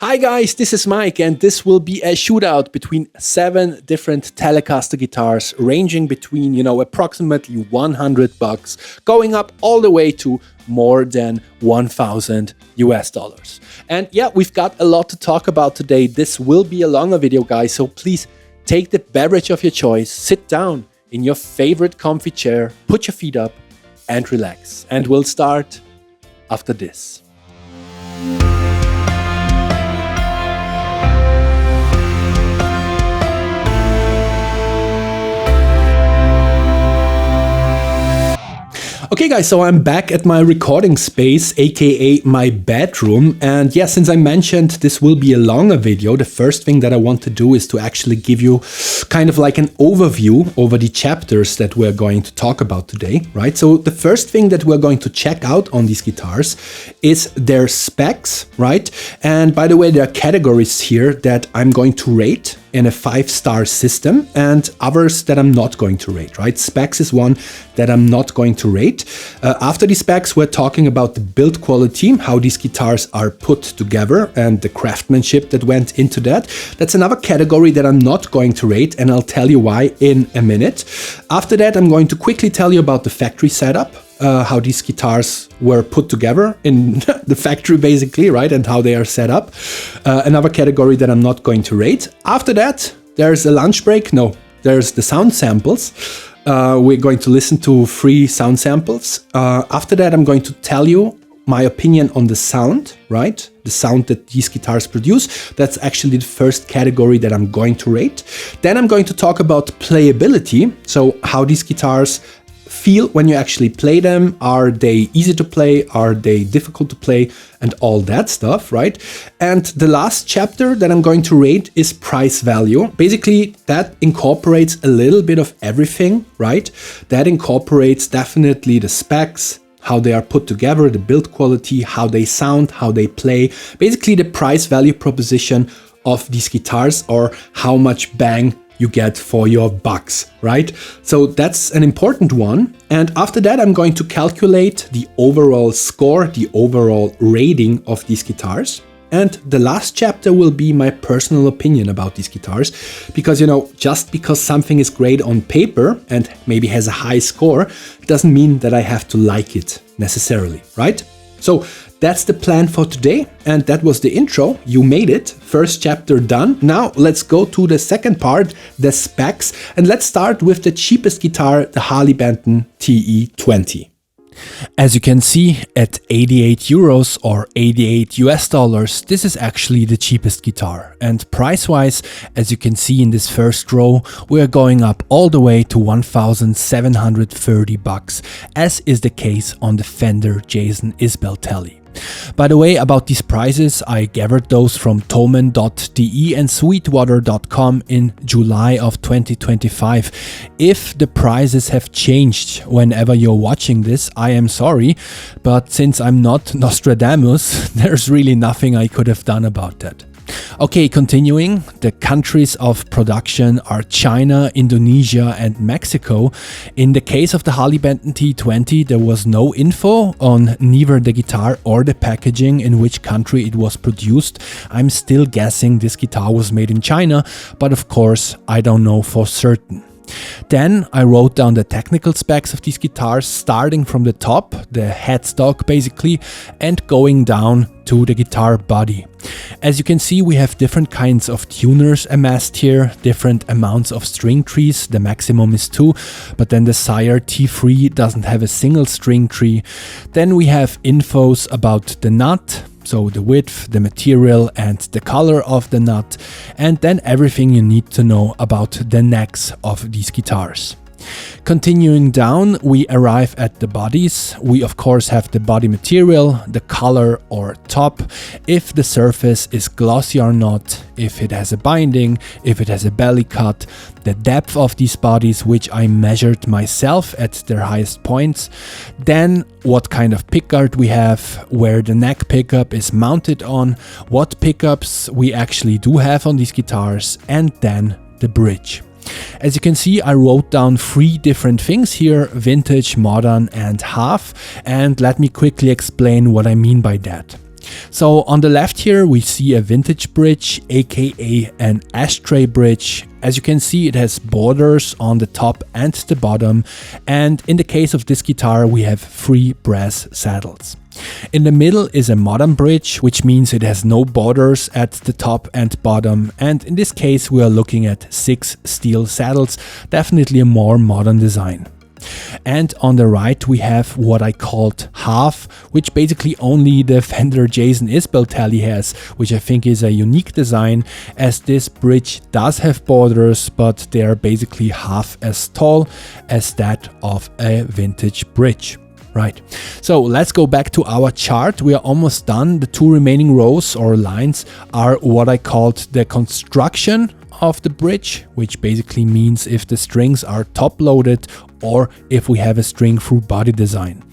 Hi guys, this is Mike and this will be a shootout between 7 different Telecaster guitars ranging between, approximately $100 going up all the way to more than 1,000 US dollars. And yeah, we've got a lot to talk about today. This will be a longer video, guys, so please take the beverage of your choice, sit down in your favorite comfy chair, put your feet up and relax. And we'll start after this. Okay guys, so I'm back at my recording space, aka my bedroom, and yeah, since I mentioned this will be a longer video, the first thing that I want to do is to actually give you kind of like an overview over the chapters that we're going to talk about today, right? So the first thing that we're going to check out on these guitars is their specs, right? And by the way, there are categories here that I'm going to rate in a 5-star system and others that I'm not going to rate, right? Specs is one that I'm not going to rate. After the specs, we're talking about the build quality, how these guitars are put together and the craftsmanship that went into that. That's another category that I'm not going to rate and I'll tell you why in a minute. After that, I'm going to quickly tell you about the factory setup. How these guitars were put together in the factory basically, right? And how they are set up. Another category that I'm not going to rate. After that, there's a lunch break. No, there's the sound samples. We're going to listen to 3 sound samples. After that, I'm going to tell you my opinion on the sound, right? The sound that these guitars produce. That's actually the first category that I'm going to rate. Then I'm going to talk about playability. So how these guitars feel when you actually play them. Are they easy to play? Are they difficult to play? And all that stuff, right? And the last chapter that I'm going to rate is price value. Basically, that incorporates a little bit of everything, right? That incorporates definitely the specs, how they are put together, the build quality, how they sound, how they play. Basically, the price value proposition of these guitars, or how much bang you get for your bucks, right? So that's an important one. And after that, I'm going to calculate the overall score, the overall rating of these guitars. And the last chapter will be my personal opinion about these guitars. Because, just because something is great on paper and maybe has a high score, doesn't mean that I have to like it necessarily, right? So that's the plan for today, and that was the intro. You made it. First chapter done. Now let's go to the second part, the specs, and let's start with the cheapest guitar, the Harley Benton TE20. As you can see, at 88 euros or 88 US dollars, this is actually the cheapest guitar. And price-wise, as you can see in this first row, we are going up all the way to 1,730 bucks, as is the case on the Fender Jason Isbell Tele. By the way, about these prices, I gathered those from Thomann.de and Sweetwater.com in July of 2025. If the prices have changed whenever you're watching this, I am sorry, but since I'm not Nostradamus, there's really nothing I could have done about that. Okay, continuing, the countries of production are China, Indonesia and Mexico. In the case of the Harley Benton T20, there was no info on neither the guitar or the packaging in which country it was produced. I'm still guessing this guitar was made in China, but of course I don't know for certain. Then I wrote down the technical specs of these guitars, starting from the top, the headstock basically, and going down to the guitar body. As you can see, we have different kinds of tuners amassed here, different amounts of string trees. The maximum is 2, but then the Sire T3 doesn't have a single string tree. Then we have infos about the nut, so the width, the material and the color of the nut, and then everything you need to know about the necks of these guitars. Continuing down, we arrive at the bodies. We of course have the body material, the color or top, if the surface is glossy or not, if it has a binding, if it has a belly cut, the depth of these bodies, which I measured myself at their highest points, then what kind of pickguard we have, where the neck pickup is mounted on, what pickups we actually do have on these guitars, and then the bridge. As you can see, I wrote down 3 different things here: vintage, modern and half, and let me quickly explain what I mean by that. So on the left here we see a vintage bridge, aka an ashtray bridge. As you can see, it has borders on the top and the bottom, and in the case of this guitar we have 3 brass saddles. In the middle is a modern bridge, which means it has no borders at the top and bottom, and in this case we are looking at 6 steel saddles, definitely a more modern design. And on the right we have what I called half, which basically only the Fender Jason Isbell Tele has, which I think is a unique design, as this bridge does have borders, but they are basically half as tall as that of a vintage bridge. Right, so let's go back to our chart. We are almost done. The 2 remaining rows or lines are what I called the construction of the bridge, which basically means if the strings are top loaded or if we have a string through body design.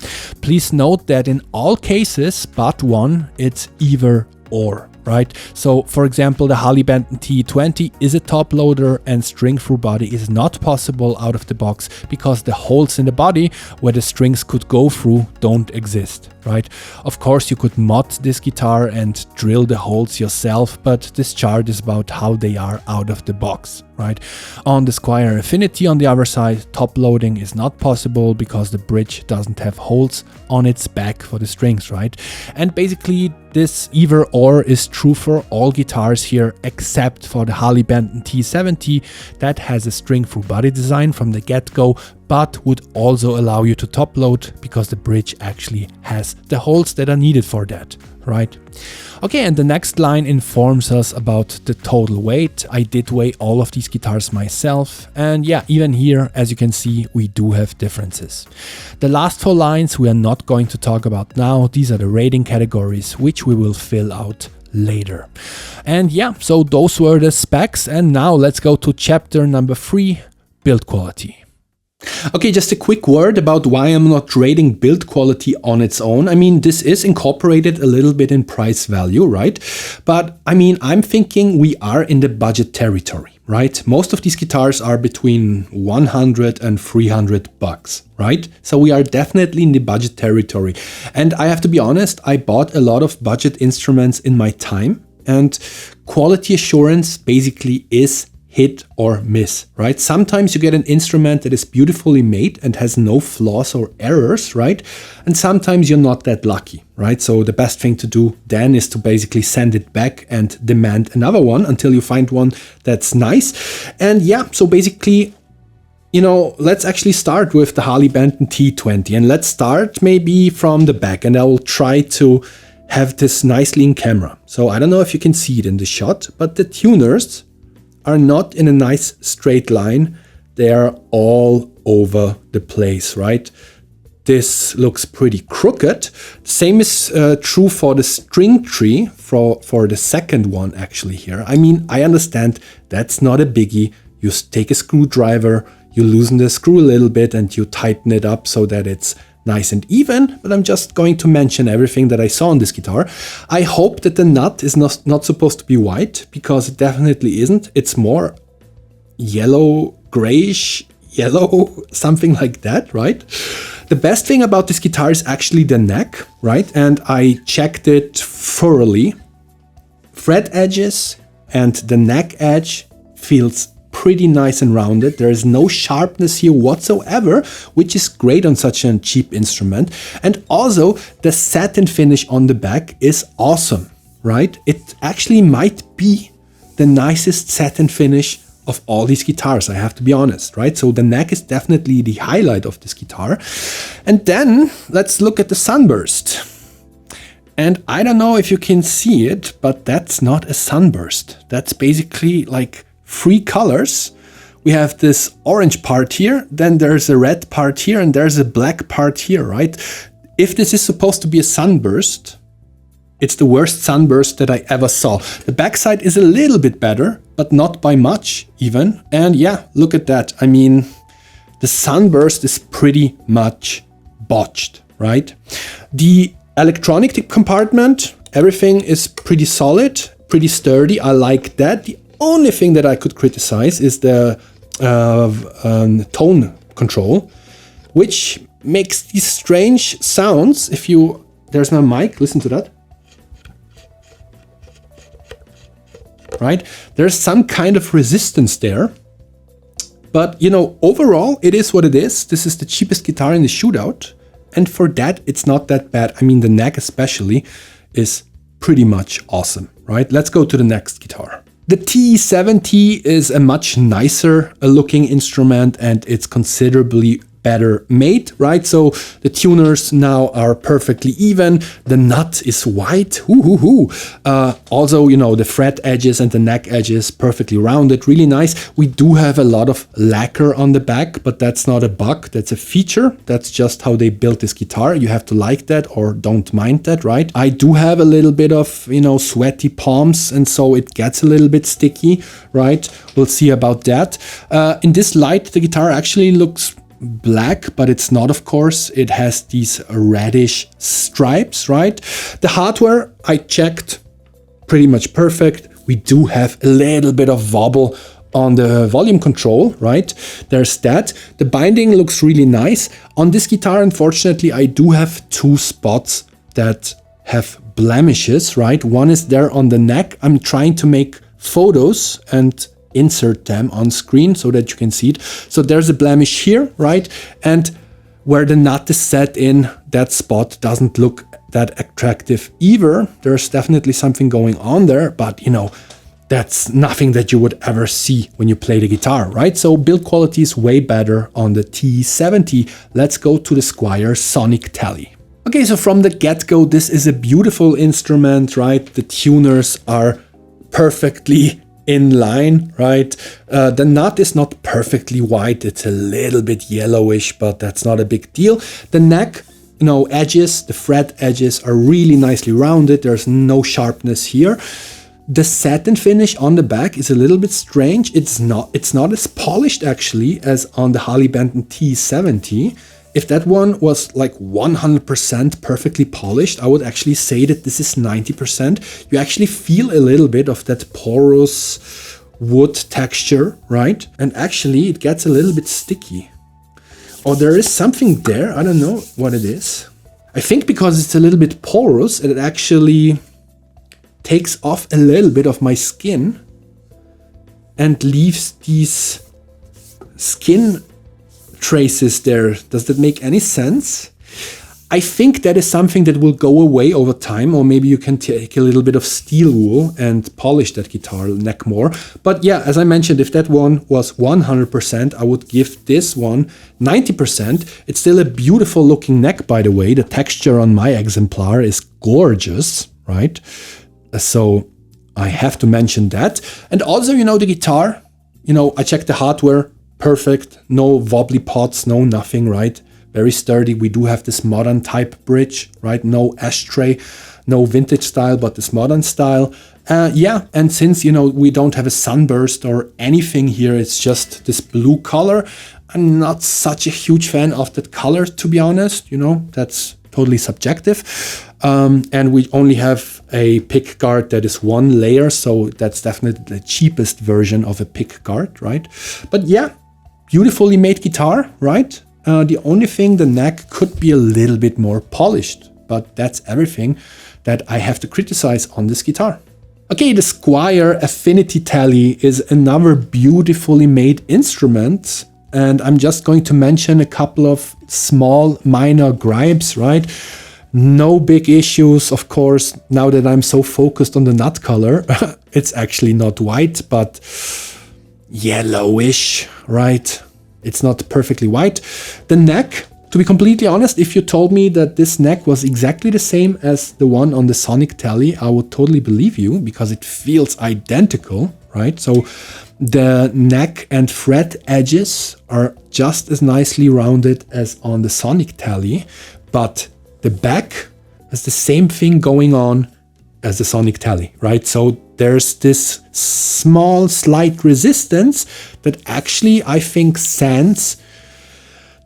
Please note that in all cases but one, it's either or, right? So for example, the HARLEY BENTON T20 is a top loader and string through body is not possible out of the box because the holes in the body where the strings could go through don't exist, right? Of course you could mod this guitar and drill the holes yourself, but this chart is about how they are out of the box, right? On the Squier Affinity on the other side, top loading is not possible because the bridge doesn't have holes on its back for the strings, right? And basically this either or is true for all guitars here except for the HARLEY BENTON T70 that has a string through body design from the get-go, but would also allow you to top load because the bridge actually has the holes that are needed for that, right? Okay, and the next line informs us about the total weight. I did weigh all of these guitars myself, and yeah, even here, as you can see, we do have differences. The last 4 lines we are not going to talk about now. These are the rating categories, which we will fill out later. And yeah, so those were the specs, and now let's go to chapter number 3, build quality. Okay, just a quick word about why I'm not rating build quality on its own. I mean, this is incorporated a little bit in price value, right? But I mean, I'm thinking we are in the budget territory, right? Most of these guitars are between 100 and 300 bucks, right? So we are definitely in the budget territory. And I have to be honest, I bought a lot of budget instruments in my time, and quality assurance basically is hit or miss, right? Sometimes you get an instrument that is beautifully made and has no flaws or errors, right? And sometimes you're not that lucky, right? So the best thing to do then is to basically send it back and demand another one until you find one that's nice. And yeah, so basically, you know, let's actually start with the HARLEY BENTON T20, and let's start maybe from the back, and I will try to have this nicely in camera. So I don't know if you can see it in the shot, but the tuners are not in a nice straight line. They are all over the place, right? This looks pretty crooked. The same is true for the string tree, for the second one actually here. I mean, I understand that's not a biggie. You take a screwdriver, you loosen the screw a little bit and you tighten it up so that it's nice and even, but I'm just going to mention everything that I saw on this guitar. I hope that the nut is not supposed to be white, because it definitely isn't. It's more yellow, grayish, yellow, something like that, right? The best thing about this guitar is actually the neck, right? And I checked it thoroughly. Fret edges and the neck edge feels pretty nice and rounded. There is no sharpness here whatsoever, which is great on such a cheap instrument. And also the satin finish on the back is awesome, right? It actually might be the nicest satin finish of all these guitars, I have to be honest, right? So the neck is definitely the highlight of this guitar. And then let's look at the sunburst. And I don't know if you can see it, but that's not a sunburst. That's basically like 3 colors. We have this orange part here, then there's a red part here, and there's a black part here, right? If this is supposed to be a sunburst, it's the worst sunburst that I ever saw. The backside is a little bit better, but not by much even. And yeah, look at that. I mean, the sunburst is pretty much botched, right? The electronic compartment, everything is pretty solid, pretty sturdy. I like that. The only thing that I could criticize is the tone control, which makes these strange sounds. If you, there's my mic, listen to that. right? There's some kind of resistance there. But, you know, overall, it is what it is. This is the cheapest guitar in the Shootout. And for that, it's not that bad. I mean, the neck especially is pretty much awesome, right? Let's go to the next guitar. The T70 is a much nicer looking instrument, and it's considerably better made, right? So the tuners now are perfectly even. The nut is white. Also, you know, the fret edges and the neck edges perfectly rounded, really nice. We do have a lot of lacquer on the back, but that's not a bug, that's a feature. That's just how they built this guitar. You have to like that or don't mind that, right? I do have a little bit of, you know, sweaty palms, and so it gets a little bit sticky, right? We'll see about that. In this light, the guitar actually looks black, but it's not, of course. It has these reddish stripes, right? The hardware I checked, pretty much perfect. We do have a little bit of wobble on the volume control, right? There's that. The binding looks really nice. On this guitar, unfortunately, I do have two spots that have blemishes, right? One is there on the neck. I'm trying to make photos and insert them on screen so that you can see it. So there's a blemish here, right? And where the nut is set in, that spot doesn't look that attractive either. There's definitely something going on there, but you know, that's nothing that you would ever see when you play the guitar, right? So build quality is way better on the T70. Let's go to the Squier Sonic Tele. Okay, so from the get-go, this is a beautiful instrument, right? The tuners are perfectly in line, right? The nut is not perfectly white. It's a little bit yellowish, but that's not a big deal. The neck, you know, edges, the fret edges are really nicely rounded. There's no sharpness here. The satin finish on the back is a little bit strange. It's not as polished actually as on the HARLEY Benton T70. If that one was like 100% perfectly polished, I would actually say that this is 90%. You actually feel a little bit of that porous wood texture, right? And actually it gets a little bit sticky. Or there is something there, I don't know what it is. I think because it's a little bit porous, it actually takes off a little bit of my skin and leaves these skin traces there. Does that make any sense? I think that is something that will go away over time, or maybe you can take a little bit of steel wool and polish that guitar neck more. But yeah, as I mentioned, if that one was 100%, I would give this one 90%. It's still a beautiful looking neck, by the way. The texture on my exemplar is gorgeous, right? So I have to mention that. And also, you know, the guitar, you know, I checked the hardware, perfect, no wobbly pots, no nothing, right? Very sturdy. We do have this modern type bridge, right? No ashtray, no vintage style, but this modern style. Yeah, and since, you know, we don't have a sunburst or anything here, it's just this blue color. I'm not such a huge fan of that color, to be honest. You know, that's totally subjective. And we only have a pick guard that is one layer, so that's definitely the cheapest version of a pick guard, right? But yeah, beautifully made guitar, right? The only thing, the neck could be a little bit more polished, but that's everything that I have to criticize on this guitar. Okay, the Squier Affinity Tele is another beautifully made instrument, and I'm just going to mention a couple of small minor gripes, right? No big issues, of course, now that I'm so focused on the nut color. It's actually not white, but yellowish, right? It's not perfectly white. The neck, to be completely honest, if you told me that this neck was exactly the same as the one on the Sonic Tele, I would totally believe you, because it feels identical, right? So the neck and fret edges are just as nicely rounded as on the Sonic Tele, but the back has the same thing going on as the Sonic Tele, right? So there's this small slight resistance that actually I think sands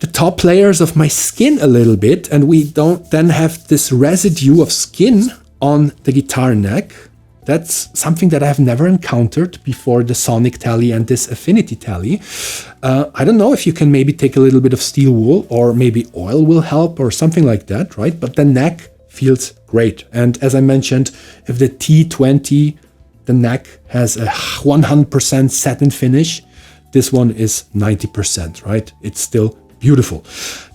the top layers of my skin a little bit, and we don't then have this residue of skin on the guitar neck. That's something that I have never encountered before the Sonic Tele and this Affinity Tele. I don't know if you can maybe take a little bit of steel wool, or maybe oil will help or something like that, right? But the neck feels great. And as I mentioned, if the T20 the neck has a 100% satin finish. This one is 90%, right? It's still beautiful.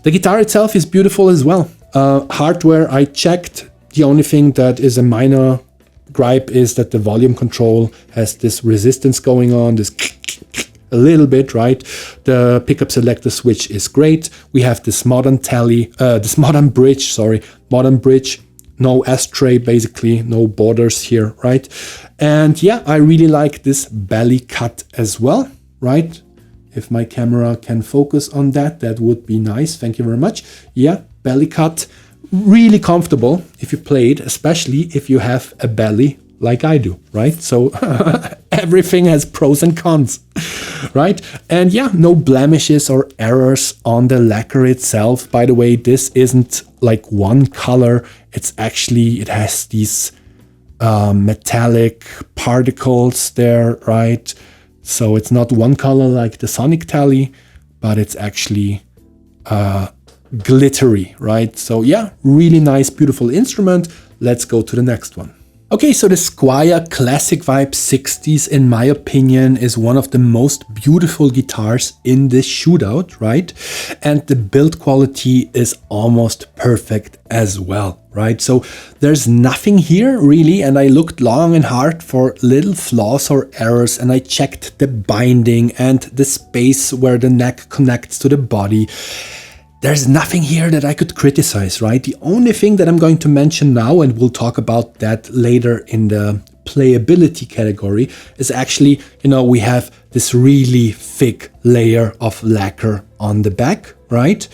The guitar itself is beautiful as well. Hardware, I checked. The only thing that is a minor gripe is that the volume control has this resistance going on, this a little bit, right? The pickup selector switch is great. We have this modern Tele, this modern bridge, no ashtray, basically, no borders here, right? And yeah, I really like this belly cut as well, right? If my camera can focus on that, that would be nice. Thank you very much. Yeah, belly cut, really comfortable if you play it, especially if you have a belly like I do, right? So everything has pros and cons, right? And yeah, no blemishes or errors on the lacquer itself. By the way, this isn't like one color. It's actually, it has these metallic particles there, right? So it's not one color like the Sonic Tele, but it's actually glittery, right? So yeah, really nice, beautiful instrument. Let's go to the next one. Okay, so the Squier Classic Vibe 60s, in my opinion, is one of the most beautiful guitars in this Shootout, right? And the build quality is almost perfect as well, right? So there's nothing here really, and I looked long and hard for little flaws or errors, and I checked the binding and the space where the neck connects to the body. There's nothing here that I could criticize, right? The only thing that I'm going to mention now, and we'll talk about that later in the playability category, is actually, you know, we have this really thick layer of lacquer on the back, right?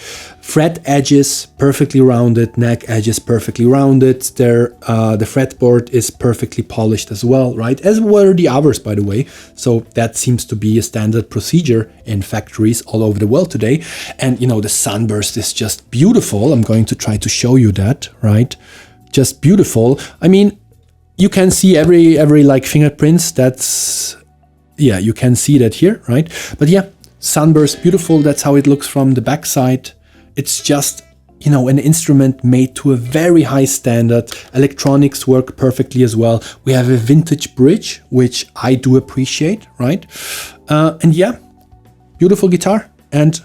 Fret edges perfectly rounded, neck edges perfectly rounded. The fretboard is perfectly polished as well, right? As were the others, by the way. So that seems to be a standard procedure in factories all over the world today. And you know, the sunburst is just beautiful. I'm going to try to show you that, right? Just beautiful. I mean, you can see every like fingerprints. That's, yeah, you can see that here, right? But yeah, sunburst, beautiful. That's how it looks from the backside. It's just, you know, an instrument made to a very high standard. Electronics work perfectly as well. We have a vintage bridge, which I do appreciate, right? And yeah, beautiful guitar and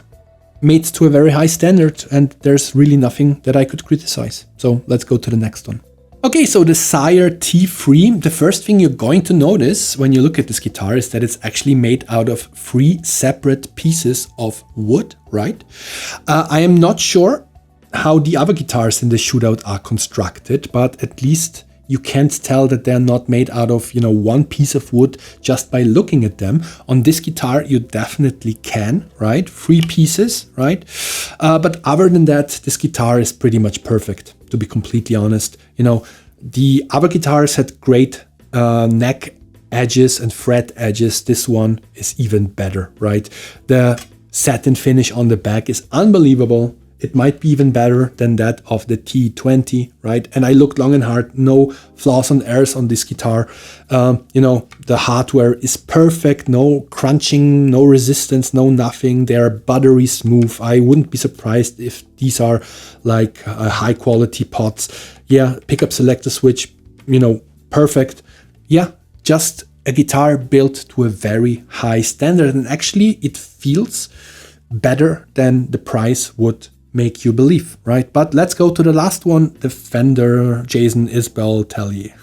made to a very high standard. And there's really nothing that I could criticize. So let's go to the next one. Okay, so the Sire T3, the first thing you're going to notice when you look at this guitar is that it's actually made out of 3 separate pieces of wood, right? I am not sure how the other guitars in the Shootout are constructed, but at least you can't tell that they're not made out of, you know, one piece of wood just by looking at them. On this guitar, you definitely can, right? 3 pieces, right? But other than that, this guitar is pretty much perfect, to be completely honest. You know, the other guitars had great neck edges and fret edges. This one is even better, right? The satin finish on the back is unbelievable. It might be even better than that of the T20, right? And I looked long and hard, no flaws and errors on this guitar. You know, the hardware is perfect, no crunching, no resistance, no nothing. They're buttery smooth. I wouldn't be surprised if these are like high quality pots. Yeah, pickup selector switch, you know, perfect. Yeah, just a guitar built to a very high standard. And actually it feels better than the price would make you believe, right? But let's go to the last one, the Fender Jason Isbell Tele.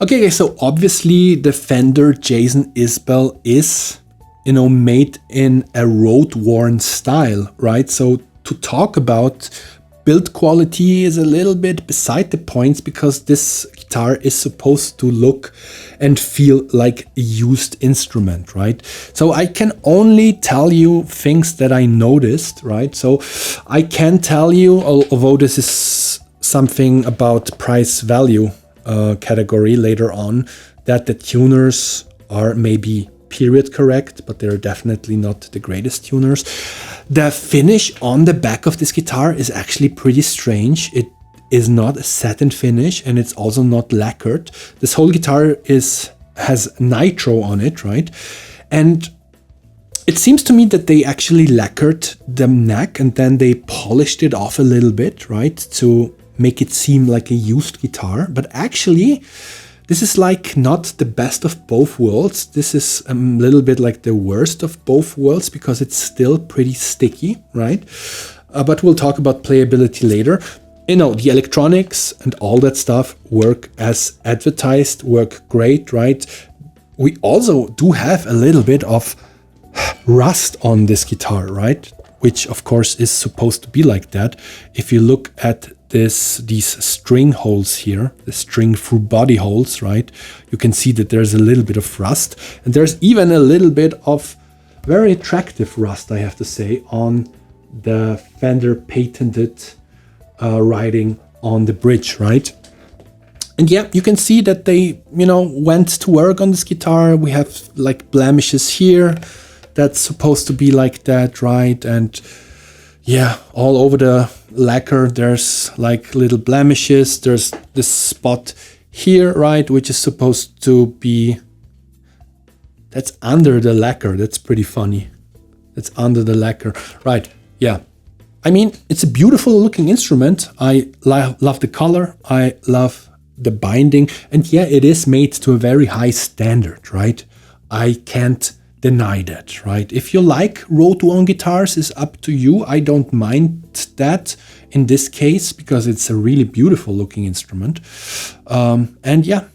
Okay, so obviously the Fender Jason Isbell is, you know, made in a road-worn style, right? So to talk about build quality is a little bit beside the points because this guitar is supposed to look and feel like a used instrument, right? So I can only tell you things that I noticed, right? So I can tell you, although this is something about price value category later on, that the tuners are maybe period correct, but they're definitely not the greatest tuners. The finish on the back of this guitar is actually pretty strange. It is not a satin finish and it's also not lacquered. This whole guitar has nitro on it, right? And it seems to me that they actually lacquered the neck and then they polished it off a little bit, right? To make it seem like a used guitar. But actually, This is like not the best of both worlds. This is a little bit like the worst of both worlds because it's still pretty sticky, right? But we'll talk about playability later. You know, the electronics and all that stuff work as advertised, work great, right? We also do have a little bit of rust on this guitar, right? Which of course is supposed to be like that. If you look at these string holes here, the string through body holes, right? You can see that there's a little bit of rust, and there's even a little bit of very attractive rust, I have to say, on the Fender patented writing on the bridge, right? And yeah, you can see that they, you know, went to work on this guitar. We have like blemishes here. That's supposed to be like that, right? And yeah, all over the lacquer, there's like little blemishes. There's this spot here, right? Which is supposed to be, that's under the lacquer. That's pretty funny. It's under the lacquer, right? Yeah. I mean, it's a beautiful looking instrument. I love the color. I love the binding. And yeah, it is made to a very high standard, right? I can't deny that, right? If you like road-to-own guitars, is up to you. I don't mind that in this case because it's a really beautiful looking instrument. And yeah,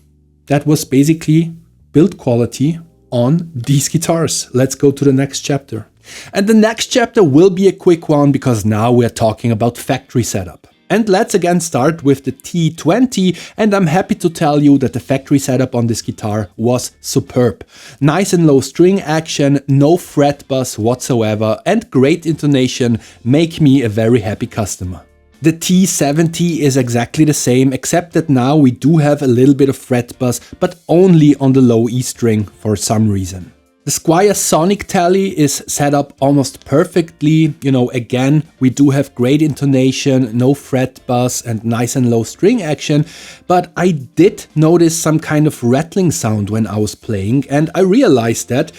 that was basically build quality on these guitars. Let's go to the next chapter. And the next chapter will be a quick one because now we're talking about factory setup. And let's again start with the T20, and I'm happy to tell you that the factory setup on this guitar was superb. Nice and low string action, no fret buzz whatsoever, and great intonation make me a very happy customer. The T70 is exactly the same, except that now we do have a little bit of fret buzz, but only on the low E string for some reason. The Squier Sonic Tele is set up almost perfectly. You know, again, we do have great intonation, no fret buzz and nice and low string action, but I did notice some kind of rattling sound when I was playing, and I realized that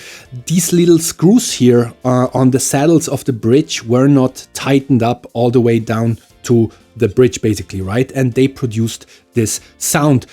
these little screws here on the saddles of the bridge were not tightened up all the way down to the bridge basically, right? And they produced this sound.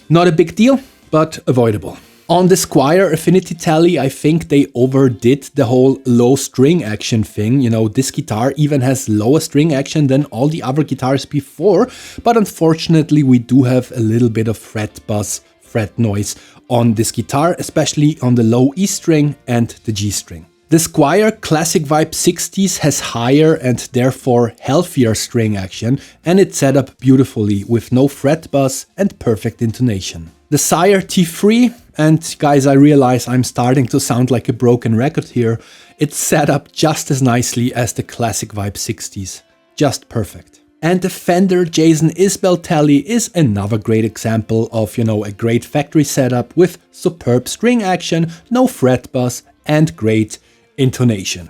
Not a big deal, but avoidable. On the Squier Affinity Tele, I think they overdid the whole low string action thing. You know, this guitar even has lower string action than all the other guitars before, but unfortunately we do have a little bit of fret buzz, fret noise on this guitar, especially on the low E string and the G string. The Squier Classic Vibe 60s has higher and therefore healthier string action, and it's set up beautifully with no fret buzz and perfect intonation. The Sire T3, and guys, I realize I'm starting to sound like a broken record here, it's set up just as nicely as the Classic Vibe 60s. Just perfect. And the Fender Jason Isbell Tele is another great example of, you know, a great factory setup with superb string action, no fret buzz, and great intonation.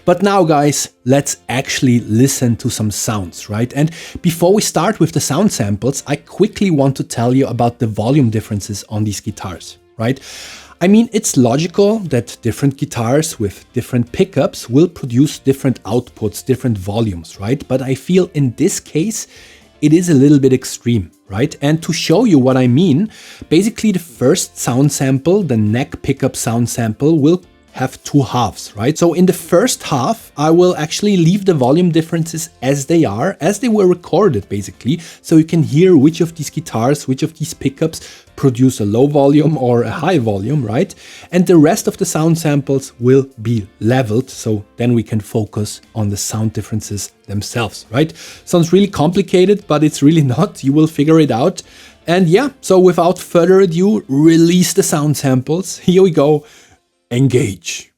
But now guys, let's actually listen to some sounds, right? And before we start with the sound samples, I quickly want to tell you about the volume differences on these guitars, right? I mean, it's logical that different guitars with different pickups will produce different outputs, different volumes, right? But I feel in this case, it is a little bit extreme, right? And to show you what I mean, basically the first sound sample, the neck pickup sound sample, will have two halves, right? So in the first half, I will actually leave the volume differences as they are, as they were recorded basically, so you can hear which of these guitars, which of these pickups produce a low volume or a high volume, right? And the rest of the sound samples will be leveled, so then we can focus on the sound differences themselves, right? Sounds really complicated, but it's really not. You will figure it out. And yeah, so without further ado, release the sound samples. Here we go. Engage.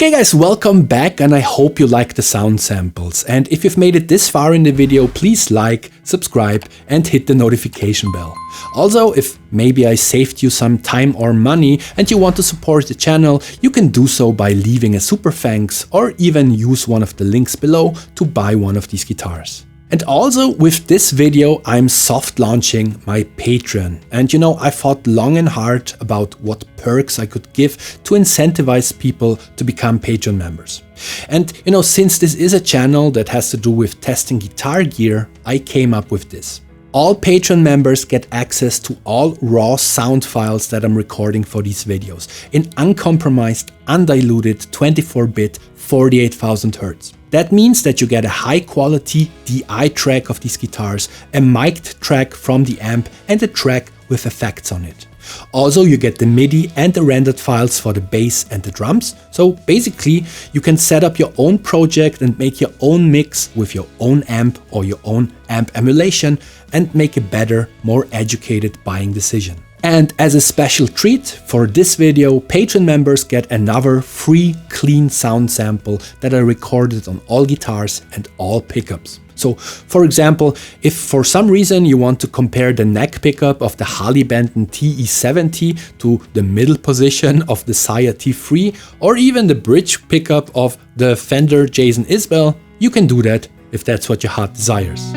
Okay guys, welcome back, and I hope you like the sound samples. And if you've made it this far in the video, please like, subscribe and hit the notification bell. Also, if maybe I saved you some time or money and you want to support the channel, you can do so by leaving a super thanks or even use one of the links below to buy one of these guitars. And also with this video, I'm soft launching my Patreon. And you know, I thought long and hard about what perks I could give to incentivize people to become Patreon members. And you know, since this is a channel that has to do with testing guitar gear, I came up with this. All Patreon members get access to all raw sound files that I'm recording for these videos in uncompromised, undiluted 24-bit 48,000 Hz. That means that you get a high quality DI track of these guitars, a mic'd track from the amp and a track with effects on it. Also, you get the MIDI and the rendered files for the bass and the drums. So basically, you can set up your own project and make your own mix with your own amp or your own amp emulation and make a better, more educated buying decision. And as a special treat for this video, Patreon members get another free clean sound sample that I recorded on all guitars and all pickups. So for example, if for some reason you want to compare the neck pickup of the HARLEY BENTON TE70 to the middle position of the Sire T3 or even the bridge pickup of the Fender Isbell, you can do that if that's what your heart desires.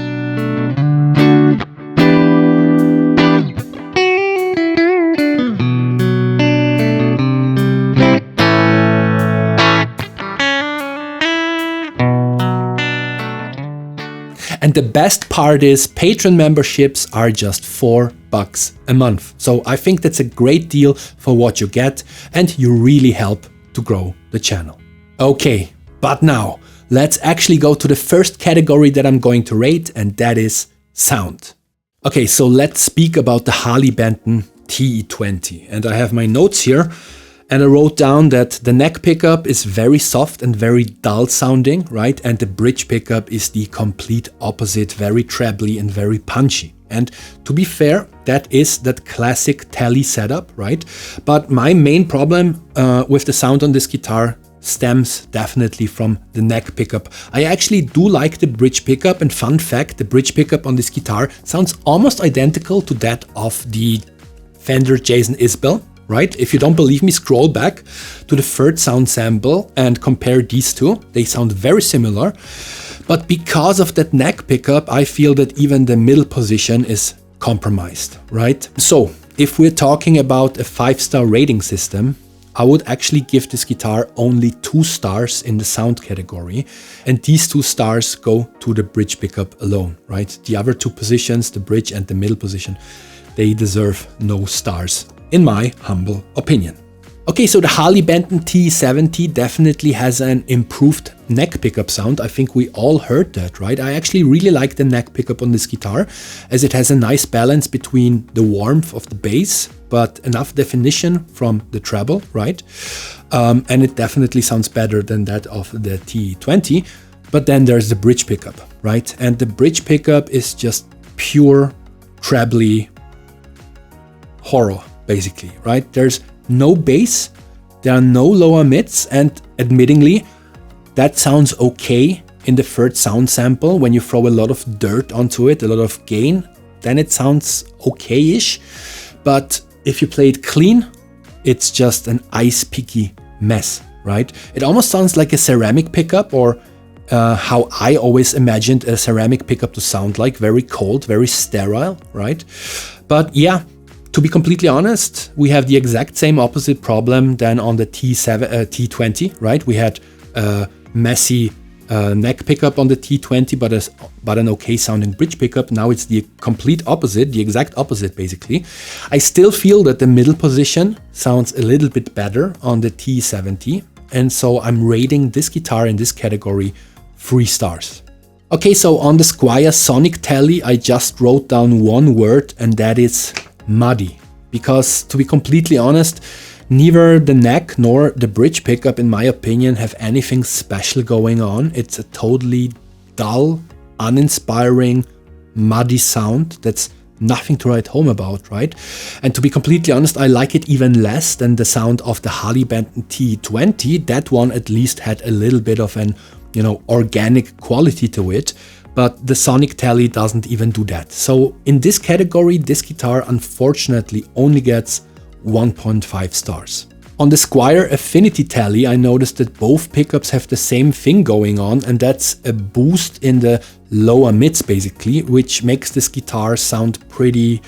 And the best part is Patreon memberships are just $4 a month. So I think that's a great deal for what you get, and you really help to grow the channel. Okay, but now let's actually go to the first category that I'm going to rate, and that is sound. Okay, so let's speak about the HARLEY BENTON TE20. And I have my notes here. And I wrote down that the neck pickup is very soft and very dull sounding, right? And the bridge pickup is the complete opposite, very trebly and very punchy. And to be fair, that is that classic Tele setup, right? But my main problem with the sound on this guitar stems definitely from the neck pickup. I actually do like the bridge pickup, and fun fact, the bridge pickup on this guitar sounds almost identical to that of the Fender Isbell. Right? If you don't believe me, scroll back to the third sound sample and compare these two. They sound very similar, but because of that neck pickup, I feel that even the middle position is compromised, right? So if we're talking about a 5-star rating system, I would actually give this guitar only 2 stars in the sound category, and these 2 stars go to the bridge pickup alone, right? The other 2 positions, the bridge and the middle position, they deserve no stars, in my humble opinion. Okay, so the HARLEY BENTON TE70 definitely has an improved neck pickup sound. I think we all heard that, right? I actually really like the neck pickup on this guitar, as it has a nice balance between the warmth of the bass, but enough definition from the treble, right? And it definitely sounds better than that of the TE20. But then there's the bridge pickup, right? And the bridge pickup is just pure trebly horror, basically, right? There's no bass, there are no lower mids, and admittingly, that sounds okay in the third sound sample. When you throw a lot of dirt onto it, a lot of gain, then it sounds okay-ish. But if you play it clean, it's just an ice-picky mess, right? It almost sounds like a ceramic pickup, or how I always imagined a ceramic pickup to sound like, very cold, very sterile, right? But yeah, to be completely honest, we have the exact same opposite problem than on the T20, right? We had a messy neck pickup on the T20, but an okay sounding bridge pickup. Now it's the complete opposite, the exact opposite basically. I still feel that the middle position sounds a little bit better on the T70, and so I'm rating this guitar in this category 3 stars. Okay, so on the Squier Sonic Tele, I just wrote down one word, and that is muddy, because to be completely honest, neither the neck nor the bridge pickup, in my opinion, have anything special going on. It's a totally dull, uninspiring, muddy sound that's nothing to write home about, right? And to be completely honest, I like it even less than the sound of the HARLEY BENTON T20. That one at least had a little bit of an, you know, organic quality to it, but the Sonic Tele doesn't even do that. So in this category, this guitar unfortunately only gets 1.5 stars. On the Squier Affinity Tele, I noticed that both pickups have the same thing going on, and that's a boost in the lower mids basically, which makes this guitar sound pretty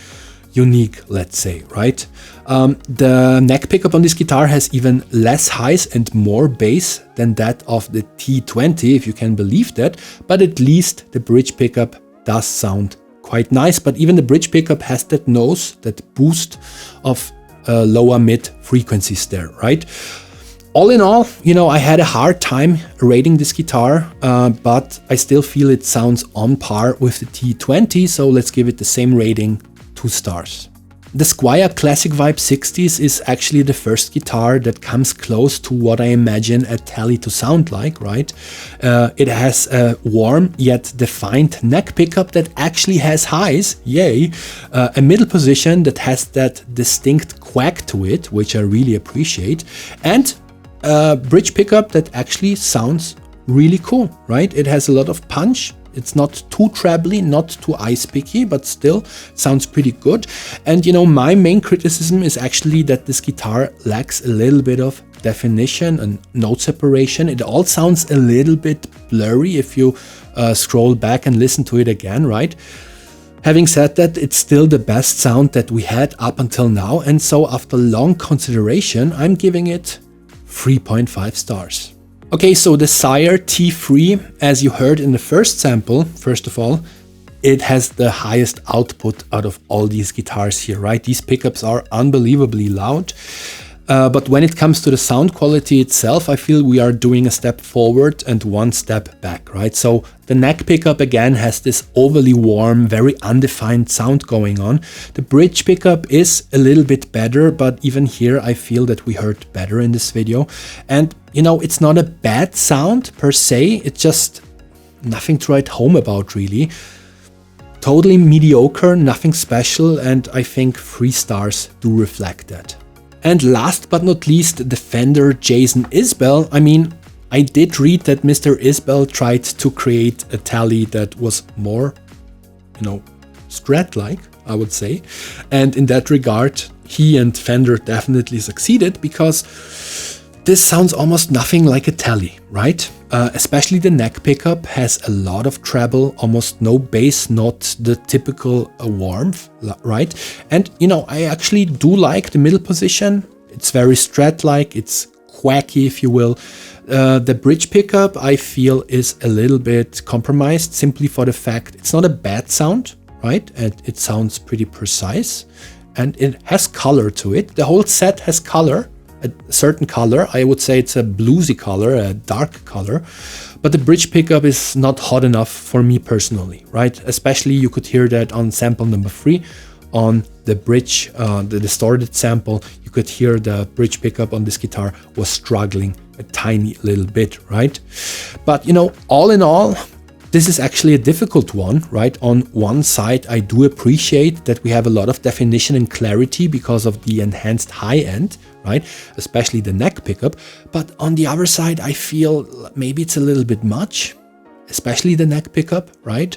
unique, let's say, right? The neck pickup on this guitar has even less highs and more bass than that of the T20, if you can believe that, but at least the bridge pickup does sound quite nice. But even the bridge pickup has that nose, that boost of lower mid frequencies there, right? All in all, you know, I had a hard time rating this guitar, but I still feel it sounds on par with the T20, so let's give it the same rating, 2 stars. The Squier Classic Vibe 60s is actually the first guitar that comes close to what I imagine a Tele to sound like, right? It has a warm yet defined neck pickup that actually has highs, yay! A middle position that has that distinct quack to it, which I really appreciate, and a bridge pickup that actually sounds really cool, right? It has a lot of punch. It's not too trebly, not too ice-picky, but still sounds pretty good. And you know, my main criticism is actually that this guitar lacks a little bit of definition and note separation. It all sounds a little bit blurry if you scroll back and listen to it again, right? Having said that, it's still the best sound that we had up until now, and so after long consideration, I'm giving it 3.5 stars. Okay, so the Sire T3, as you heard in the first sample, first of all, it has the highest output out of all these guitars here, right? These pickups are unbelievably loud. But when it comes to the sound quality itself, I feel we are doing a step forward and one step back, right? So the neck pickup again has this overly warm, very undefined sound going on. The bridge pickup is a little bit better, but even here I feel that we heard better in this video. And you know, it's not a bad sound per se, it's just nothing to write home about really. Totally mediocre, nothing special, and I think 3 stars do reflect that. And last but not least, the Fender Jason Isbell. I mean, I did read that Mr. Isbell tried to create a Tele that was more, you know, Strat-like, I would say. And in that regard, he and Fender definitely succeeded, because this sounds almost nothing like a Tele, right? Especially the neck pickup has a lot of treble, almost no bass, not the typical warmth, right? And you know, I actually do like the middle position. It's very Strat-like, it's quacky, if you will. The bridge pickup, I feel, is a little bit compromised simply for the fact it's not a bad sound, right? And it sounds pretty precise, and it has color to it. The whole set has color. A certain color, I would say it's a bluesy color, a dark color, but the bridge pickup is not hot enough for me personally, right? Especially you could hear that on sample number 3, on the bridge, the distorted sample, you could hear the bridge pickup on this guitar was struggling a tiny little bit, right? But you know, all in all, this is actually a difficult one, right? On one side, I do appreciate that we have a lot of definition and clarity because of the enhanced high end, right? Especially the neck pickup. But on the other side, I feel maybe it's a little bit much, especially the neck pickup, right?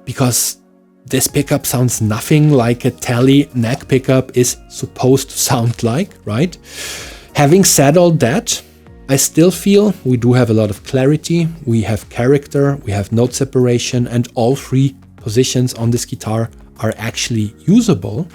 Because this pickup sounds nothing like a Tele neck pickup is supposed to sound like, right? Having said all that, I still feel we do have a lot of clarity, we have character, we have note separation, and all 3 positions on this guitar are actually usable.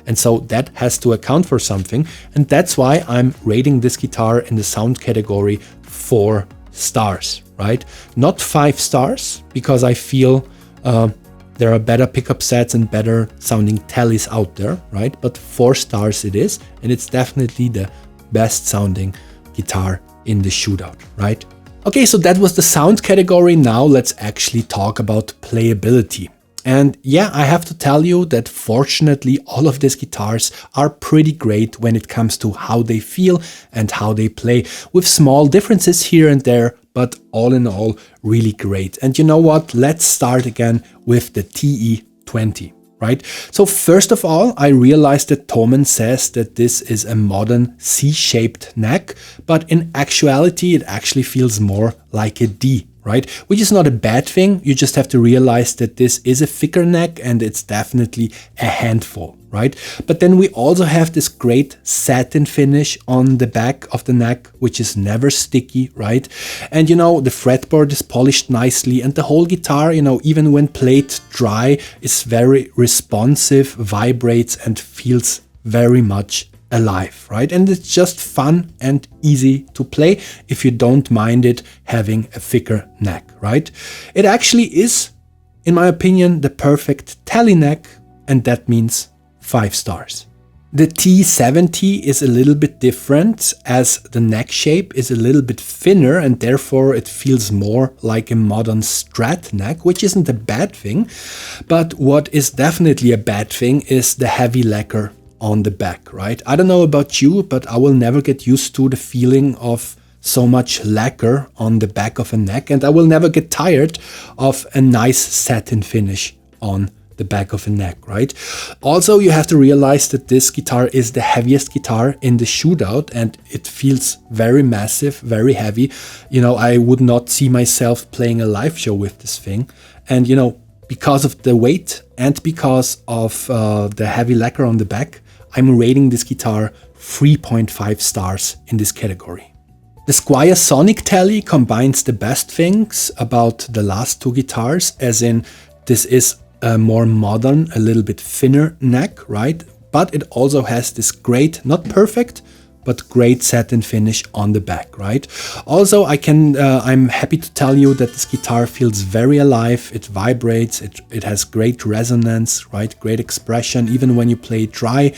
And so that has to account for something. And that's why I'm rating this guitar in the sound category 4 stars, right? Not 5 stars, because I feel there are better pickup sets and better sounding Teles out there, right? But 4 stars it is, and it's definitely the best sounding guitar in the Shootout, right? Okay, so that was the sound category. Now let's actually talk about playability. And yeah, I have to tell you that fortunately all of these guitars are pretty great when it comes to how they feel and how they play, with small differences here and there, but all in all really great. And you know what? Let's start again with the TE20. right? So first of all, I realized that Thomann says that this is a modern C-shaped neck, but in actuality, it actually feels more like a D, right? Which is not a bad thing. You just have to realize that this is a thicker neck and it's definitely a handful, right? But then we also have this great satin finish on the back of the neck, which is never sticky, right? And you know, the fretboard is polished nicely and the whole guitar, you know, even when played dry, is very responsive, vibrates and feels very much alive, right? And it's just fun and easy to play if you don't mind it having a thicker neck, right? It actually is, in my opinion, the perfect Tele neck, and that means 5 stars. The T70 is a little bit different as the neck shape is a little bit thinner and therefore it feels more like a modern Strat neck, which isn't a bad thing. But what is definitely a bad thing is the heavy lacquer on the back, right? I don't know about you, but I will never get used to the feeling of so much lacquer on the back of a neck, and I will never get tired of a nice satin finish on the back of a neck, right? Also, you have to realize that this guitar is the heaviest guitar in the Shootout and it feels very massive, very heavy. You know, I would not see myself playing a live show with this thing. And you know, because of the weight and because of the heavy lacquer on the back, I'm rating this guitar 3.5 stars in this category. The Squier Sonic Tele combines the best things about the last two guitars, as in this is a more modern, a little bit thinner neck, right? But it also has this great, not perfect, but great satin finish on the back, right? Also, I'm happy to tell you that this guitar feels very alive. It vibrates, it has great resonance, right? Great expression, even when you play it dry.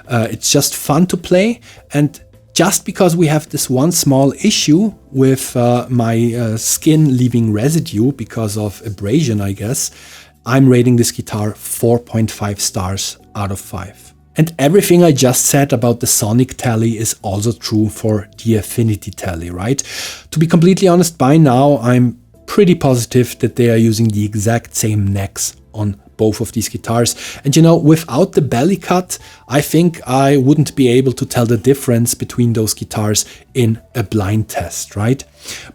It's just fun to play. And just because we have this one small issue with my skin leaving residue because of abrasion, I guess, I'm rating this guitar 4.5 stars out of 5. And everything I just said about the Sonic Tele is also true for the Affinity Tele, right? To be completely honest, by now I'm pretty positive that they are using the exact same necks on both of these guitars. And you know, without the belly cut, I think I wouldn't be able to tell the difference between those guitars in a blind test, right?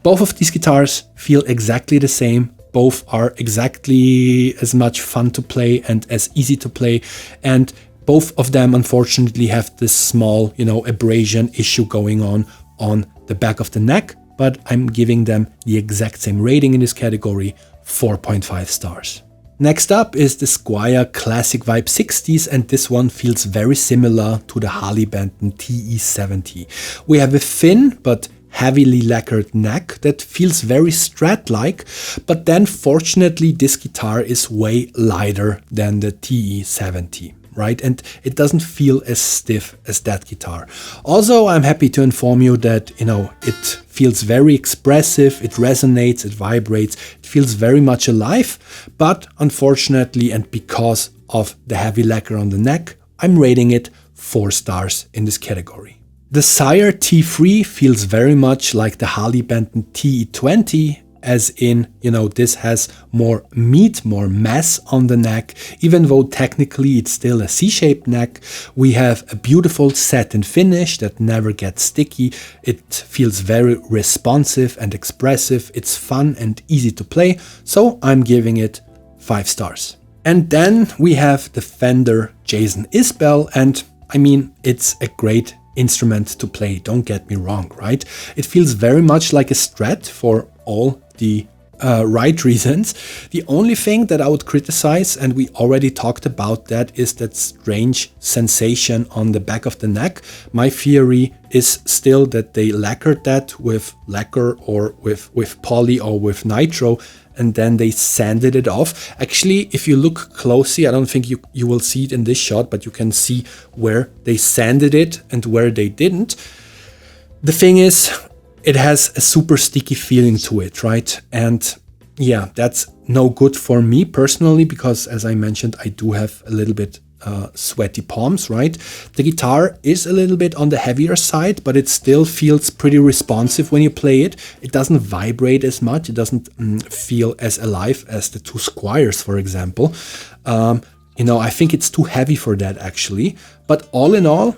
Both of these guitars feel exactly the same. Both are exactly as much fun to play and as easy to play. And both of them, unfortunately, have this small, you know, abrasion issue going on the back of the neck. But I'm giving them the exact same rating in this category, 4.5 stars. Next up is the Squier Classic Vibe 60s, and this one feels very similar to the HARLEY BENTON TE70. We have a thin but heavily lacquered neck that feels very Strat-like, but then fortunately this guitar is way lighter than the TE70. Right? And it doesn't feel as stiff as that guitar. Also, I'm happy to inform you that, you know, it feels very expressive, it resonates, it vibrates, it feels very much alive, but unfortunately, and because of the heavy lacquer on the neck, I'm rating it 4 stars in this category. The Sire T3 feels very much like the HARLEY BENTON TE20, as in, you know, this has more meat, more mass on the neck. Even though technically it's still a C-shaped neck, we have a beautiful satin finish that never gets sticky. It feels very responsive and expressive. It's fun and easy to play, so I'm giving it 5 stars. And then we have the Fender Jason Isbell, and I mean, it's a great instrument to play, don't get me wrong, right? It feels very much like a Strat for all the right reasons. The only thing that I would criticize, and we already talked about that, is that strange sensation on the back of the neck. My theory is still that they lacquered that with lacquer or with poly or with nitro, and then they sanded it off. Actually, if you look closely, I don't think you will see it in this shot, but you can see where they sanded it and where they didn't. The thing is, it has a super sticky feeling to it, right? And yeah, that's no good for me personally, because as I mentioned, I do have a little bit sweaty palms, right? The guitar is a little bit on the heavier side, but it still feels pretty responsive when you play it. It doesn't vibrate as much. It doesn't feel as alive as the two Squiers, for example. You know, I think it's too heavy for that actually. But all in all,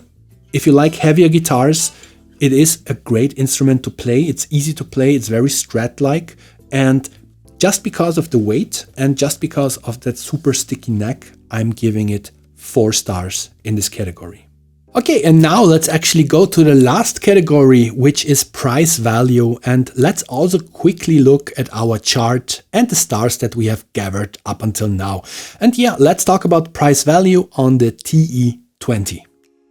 if you like heavier guitars, it is a great instrument to play. It's easy to play, it's very Strat-like, and just because of the weight and just because of that super sticky neck, I'm giving it 4 stars in this category. Okay, and now let's actually go to the last category, which is price value. And let's also quickly look at our chart and the stars that we have gathered up until now. And yeah, let's talk about price value on the TE20.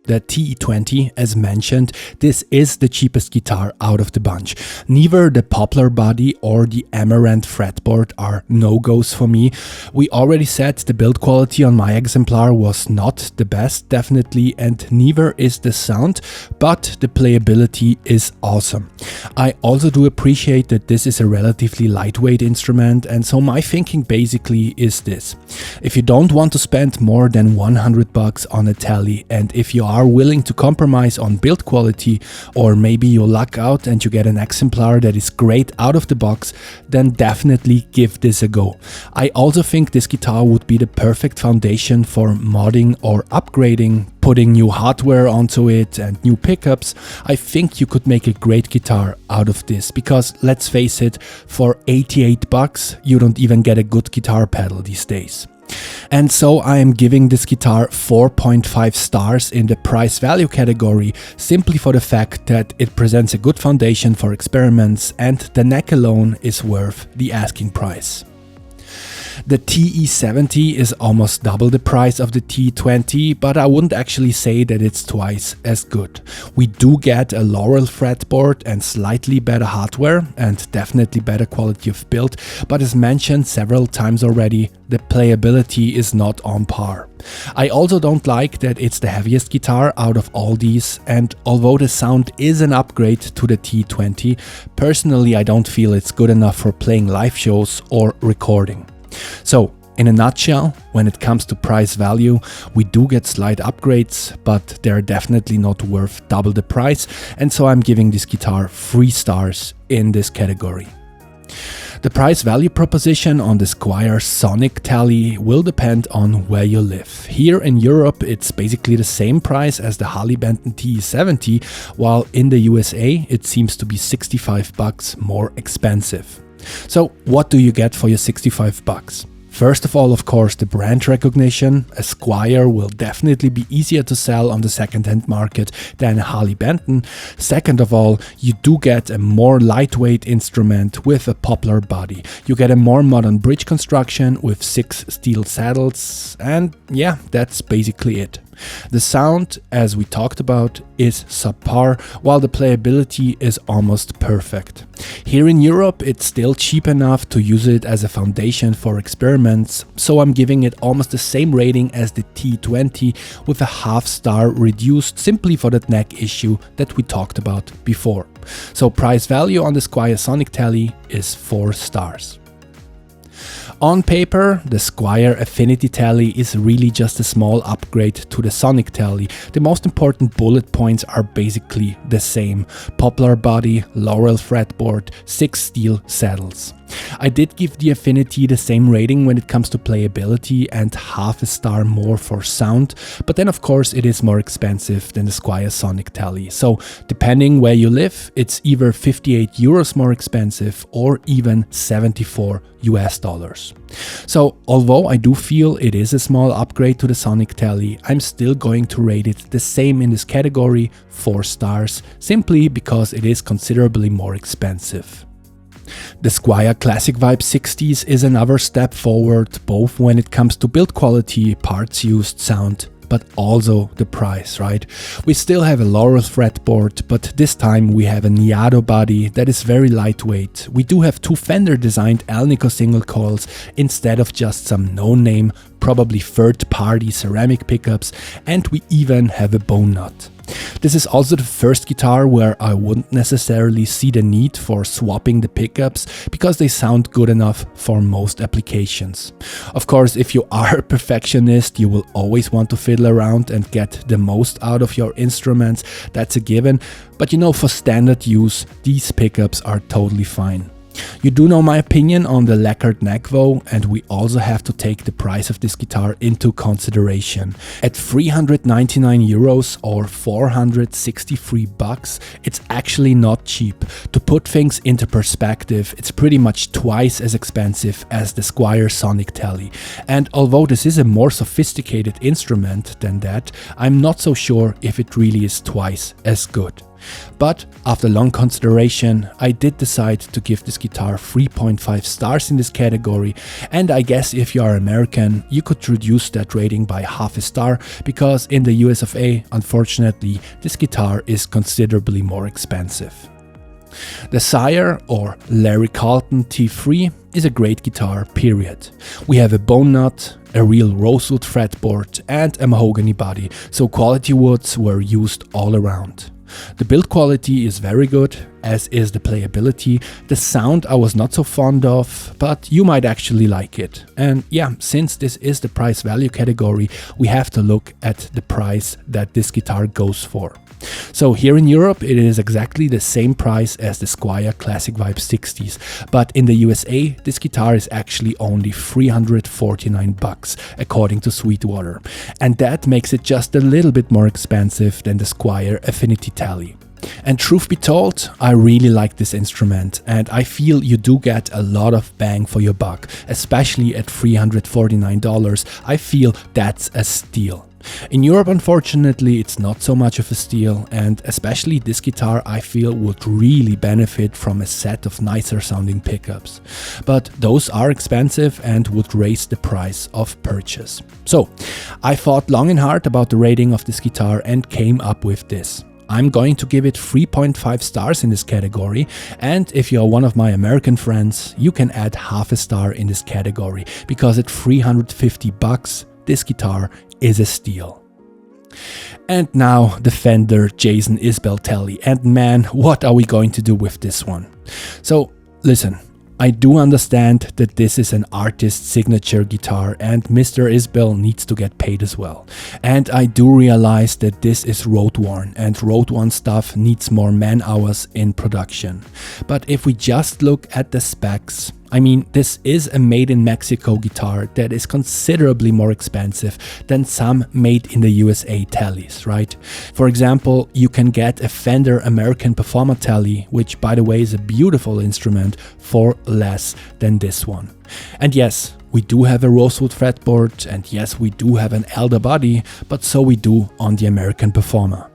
The TE20, as mentioned, this is the cheapest guitar out of the bunch. Neither the poplar body or the amaranth fretboard are no-goes for me. We already said the build quality on my exemplar was not the best, definitely, and neither is the sound, but the playability is awesome. I also do appreciate that this is a relatively lightweight instrument, and so my thinking basically is this. If you don't want to spend more than $100 on a Tele, and if you are willing to compromise on build quality, or maybe you luck out and you get an exemplar that is great out of the box, then definitely give this a go. I also think this guitar would be the perfect foundation for modding or upgrading, putting new hardware onto it and new pickups. I think you could make a great guitar out of this, because let's face it, for $88 you don't even get a good guitar pedal these days. And so I am giving this guitar 4.5 stars in the price value category, simply for the fact that it presents a good foundation for experiments and the neck alone is worth the asking price. The TE70 is almost double the price of the TE20, but I wouldn't actually say that it's twice as good. We do get a Laurel fretboard and slightly better hardware and definitely better quality of build, but as mentioned several times already, the playability is not on par. I also don't like that it's the heaviest guitar out of all these, and although the sound is an upgrade to the TE20, personally I don't feel it's good enough for playing live shows or recording. So, in a nutshell, when it comes to price value, we do get slight upgrades, but they're definitely not worth double the price, and so I'm giving this guitar 3 stars in this category. The price value proposition on the Squier Sonic Tele will depend on where you live. Here in Europe it's basically the same price as the HARLEY BENTON TE70, while in the USA it seems to be $65 more expensive. So what do you get for your $65? First of all, of course, the brand recognition. A Squier will definitely be easier to sell on the second-hand market than a HARLEY BENTON. Second of all, you do get a more lightweight instrument with a poplar body. You get a more modern bridge construction with 6 steel saddles, and yeah, that's basically it. The sound, as we talked about, is subpar, while the playability is almost perfect. Here in Europe it's still cheap enough to use it as a foundation for experiments, so I'm giving it almost the same rating as the T20 with a half star reduced simply for that neck issue that we talked about before. So price value on the Squier Sonic Tele is 4 stars. On paper, the Squier Affinity Tele is really just a small upgrade to the Sonic Tele. The most important bullet points are basically the same. Poplar body, Laurel fretboard, 6 steel saddles. I did give the Affinity the same rating when it comes to playability and half a star more for sound, but then of course it is more expensive than the Squier Sonic Tele. So depending where you live, it's either 58 euros more expensive or even $74 US. So although I do feel it is a small upgrade to the Sonic Tele, I'm still going to rate it the same in this category, 4 stars, simply because it is considerably more expensive. The Squier Classic Vibe 60s is another step forward, both when it comes to build quality, parts used, sound, but also the price, right? We still have a Laurel fretboard, but this time we have a Niado body that is very lightweight. We do have 2 Fender designed Alnico single coils instead of just some no-name, probably third-party ceramic pickups, and we even have a bone nut. This is also the first guitar where I wouldn't necessarily see the need for swapping the pickups because they sound good enough for most applications. Of course, if you are a perfectionist, you will always want to fiddle around and get the most out of your instruments, that's a given, but you know, for standard use, these pickups are totally fine. You do know my opinion on the lacquered neck though, and we also have to take the price of this guitar into consideration. At 399 euros or 463 bucks, it's actually not cheap. To put things into perspective, it's pretty much twice as expensive as the Squier Sonic Tele. And although this is a more sophisticated instrument than that, I'm not so sure if it really is twice as good. But after long consideration, I did decide to give this guitar 3.5 stars in this category, and I guess if you are American, you could reduce that rating by half a star, because in the US of A, unfortunately, this guitar is considerably more expensive. The Sire, or Larry Carlton T3, is a great guitar, period. We have a bone nut, a real rosewood fretboard and a mahogany body, so quality woods were used all around. The build quality is very good, as is the playability. The sound I was not so fond of, but you might actually like it. And yeah, since this is the price value category, we have to look at the price that this guitar goes for. So here in Europe it is exactly the same price as the Squier Classic Vibe 60s, but in the USA this guitar is actually only 349 bucks according to Sweetwater, and that makes it just a little bit more expensive than the Squier Affinity Tele. And truth be told, I really like this instrument, and I feel you do get a lot of bang for your buck, especially at $349. I feel that's a steal. In Europe, unfortunately, it's not so much of a steal, and especially this guitar I feel would really benefit from a set of nicer sounding pickups. But those are expensive and would raise the price of purchase. So I thought long and hard about the rating of this guitar and came up with this. I'm going to give it 3.5 stars in this category, and if you're one of my American friends, you can add half a star in this category, because at 350 bucks, this guitar is a steal. And now the Fender Jason Isbell Tele, and man, what are we going to do with this one? So listen, I do understand that this is an artist's signature guitar and Mr. Isbell needs to get paid as well. And I do realize that this is road-worn, and road-worn stuff needs more man-hours in production. But if we just look at the specs, I mean, this is a made in Mexico guitar that is considerably more expensive than some made in the USA Teles, right? For example, you can get a Fender American Performer Tele, which by the way is a beautiful instrument, for less than this one. And yes, we do have a Rosewood fretboard, and yes, we do have an elder body, but so we do on the American Performer.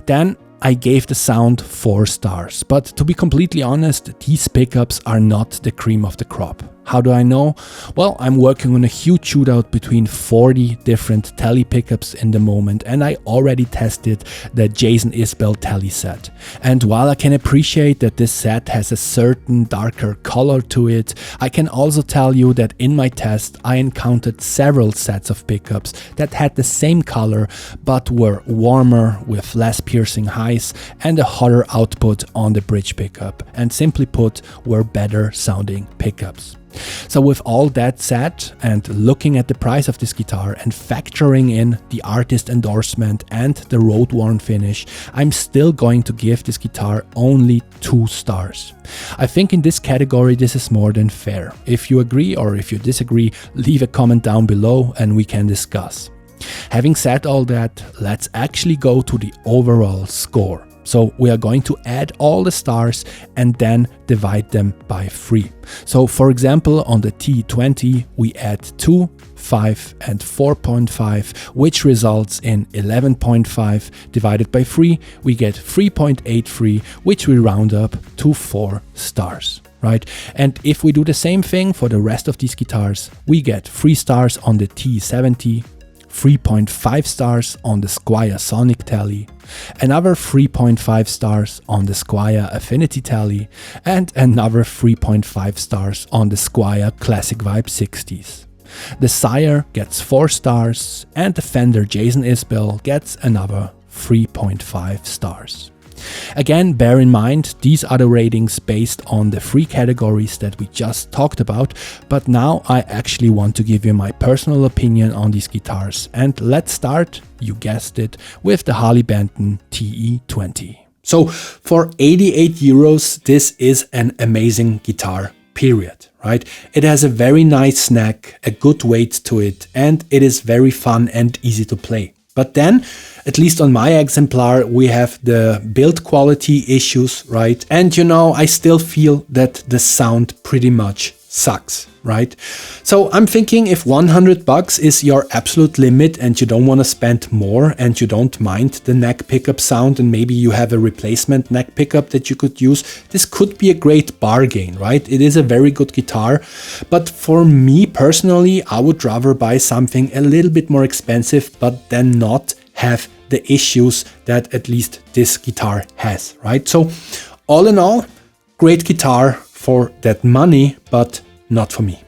Then I gave the sound 4 stars, but to be completely honest, these pickups are not the cream of the crop. How do I know? Well, I'm working on a huge shootout between 40 different Tele pickups in the moment, and I already tested the Jason Isbell Tele set. And while I can appreciate that this set has a certain darker color to it, I can also tell you that in my test I encountered several sets of pickups that had the same color but were warmer with less piercing highs and a hotter output on the bridge pickup, and simply put, were better sounding pickups. So with all that said, and looking at the price of this guitar and factoring in the artist endorsement and the road-worn finish, I'm still going to give this guitar only 2 stars. I think in this category this is more than fair. If you agree or if you disagree, leave a comment down below and we can discuss. Having said all that, let's actually go to the overall score. So we are going to add all the stars and then divide them by 3. So for example, on the T20 we add 2, 5 and 4.5, which results in 11.5 divided by 3. We get 3.83, which we round up to 4 stars. Right? And if we do the same thing for the rest of these guitars, we get 3 stars on the T70, 3.5 stars on the Squier Sonic Tele, another 3.5 stars on the Squier Affinity Tele, and another 3.5 stars on the Squier Classic Vibe 60s. The Sire gets 4 stars and the Fender Jason Isbell gets another 3.5 stars. Again, bear in mind, these are the ratings based on the 3 categories that we just talked about, but now I actually want to give you my personal opinion on these guitars, and let's start, you guessed it, with the Harley Benton TE20. So for 88 euros, this is an amazing guitar, period, right? It has a very nice neck, a good weight to it, and it is very fun and easy to play. But then, at least on my exemplar, we have the build quality issues, right? And you know, I still feel that the sound pretty much sucks, right? So I'm thinking if 100 bucks is your absolute limit and you don't want to spend more and you don't mind the neck pickup sound and maybe you have a replacement neck pickup that you could use, this could be a great bargain, right? It is a very good guitar, but for me personally, I would rather buy something a little bit more expensive, but then not have the issues that at least this guitar has, right? So all in all, great guitar for that money, but not for me.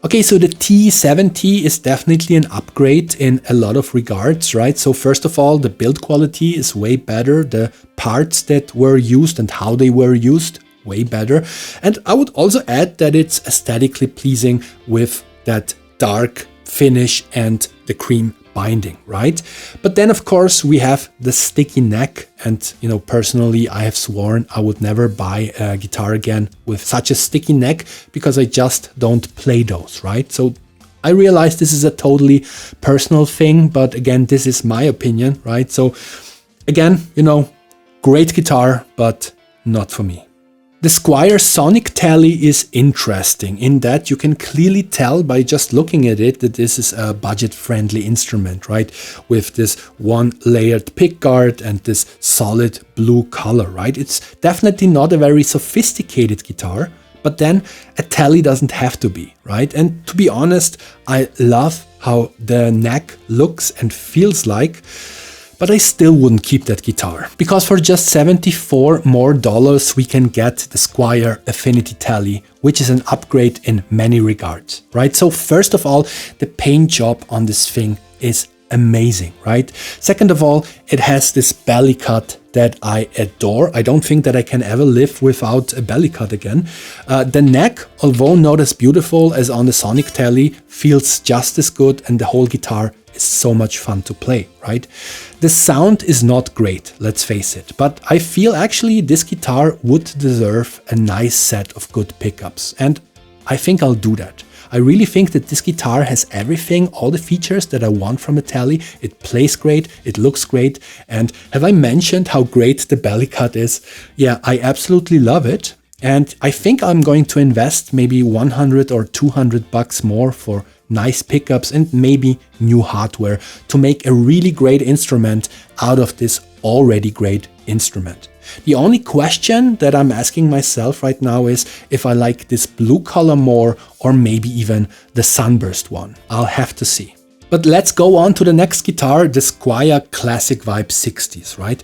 Okay, so the T70 is definitely an upgrade in a lot of regards, right? So first of all, the build quality is way better. The parts that were used and how they were used, way better. And I would also add that it's aesthetically pleasing with that dark finish and the cream binding, right? But then of course we have the sticky neck, and you know, personally I have sworn I would never buy a guitar again with such a sticky neck because I just don't play those, right? So I realize this is a totally personal thing, but again, this is my opinion, right? So again, you know, great guitar, but not for me. The Squier Sonic Tele is interesting in that you can clearly tell by just looking at it that this is a budget-friendly instrument, right? With this one layered pickguard and this solid blue color, right? It's definitely not a very sophisticated guitar, but then a Tele doesn't have to be, right? And to be honest, I love how the neck looks and feels like, but I still wouldn't keep that guitar, because for just $74 more we can get the Squier Affinity Tele, which is an upgrade in many regards, right? So first of all, the paint job on this thing is amazing, right? Second of all, it has this belly cut that I adore. I don't think that I can ever live without a belly cut again. The neck, although not as beautiful as on the Sonic Tele, feels just as good, and the whole guitar is so much fun to play, right? The sound is not great, let's face it, but I feel actually this guitar would deserve a nice set of good pickups, and I think I'll do that. I really think that this guitar has everything, all the features that I want from a Tele. It plays great, it looks great, and have I mentioned how great the belly cut is? Yeah, I absolutely love it, and I think I'm going to invest maybe 100 or 200 bucks more for nice pickups and maybe new hardware to make a really great instrument out of this already great instrument. The only question that I'm asking myself right now is if I like this blue color more or maybe even the sunburst one. I'll have to see. But let's go on to the next guitar, the Squier Classic Vibe 60s, right?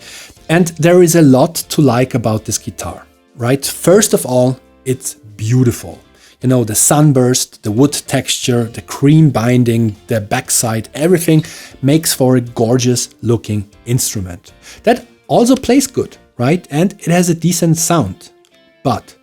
And there is a lot to like about this guitar, right? First of all, it's beautiful. You know, the sunburst, the wood texture, the cream binding, the backside, everything makes for a gorgeous looking instrument that also plays good, right? And it has a decent sound. But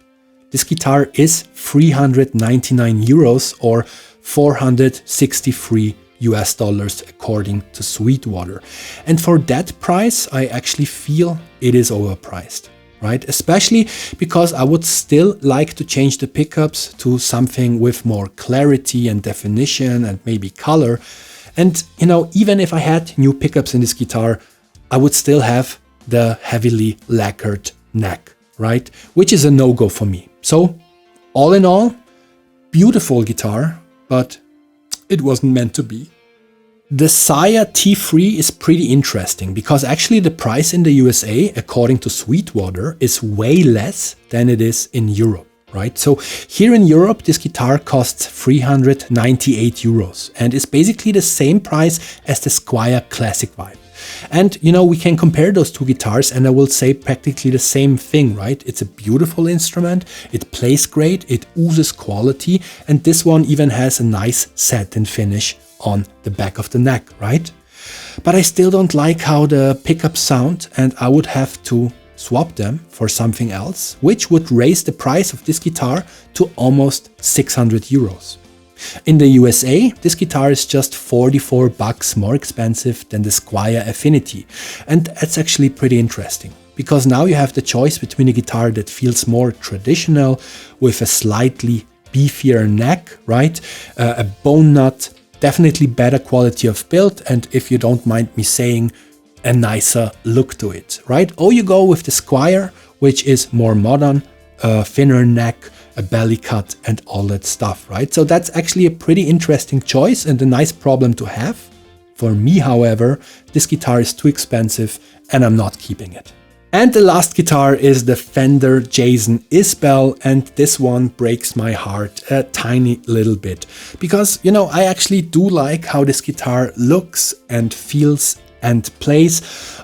this guitar is 399 euros or 463 US dollars according to Sweetwater. And for that price, I actually feel it is overpriced. Right? Especially because I would still like to change the pickups to something with more clarity and definition and maybe color. And, you know, even if I had new pickups in this guitar, I would still have the heavily lacquered neck, right? Which is a no-go for me. So, all in all, beautiful guitar, but it wasn't meant to be. The Sire T3 is pretty interesting because actually the price in the USA, according to Sweetwater, is way less than it is in Europe, right? So here in Europe, this guitar costs 398 euros and is basically the same price as the Squier Classic Vibe. And, you know, we can compare those two guitars and I will say practically the same thing, right? It's a beautiful instrument, it plays great, it oozes quality, and this one even has a nice satin finish on the back of the neck, right? But I still don't like how the pickups sound, and I would have to swap them for something else, which would raise the price of this guitar to almost 600 euros. In the USA, this guitar is just 44 bucks more expensive than the Squier Affinity, and that's actually pretty interesting. because now you have the choice between a guitar that feels more traditional with a slightly beefier neck, right? A bone nut, definitely better quality of build, and if you don't mind me saying, a nicer look to it, right? Or you go with the Squier, which is more modern, a thinner neck, a belly cut, and all that stuff, right? So that's actually a pretty interesting choice and a nice problem to have. For me, however, this guitar is too expensive and I'm not keeping it. And the last guitar is the Fender Jason Isbell, and this one breaks my heart a tiny little bit. Because, you know, I actually do like how this guitar looks and feels and plays,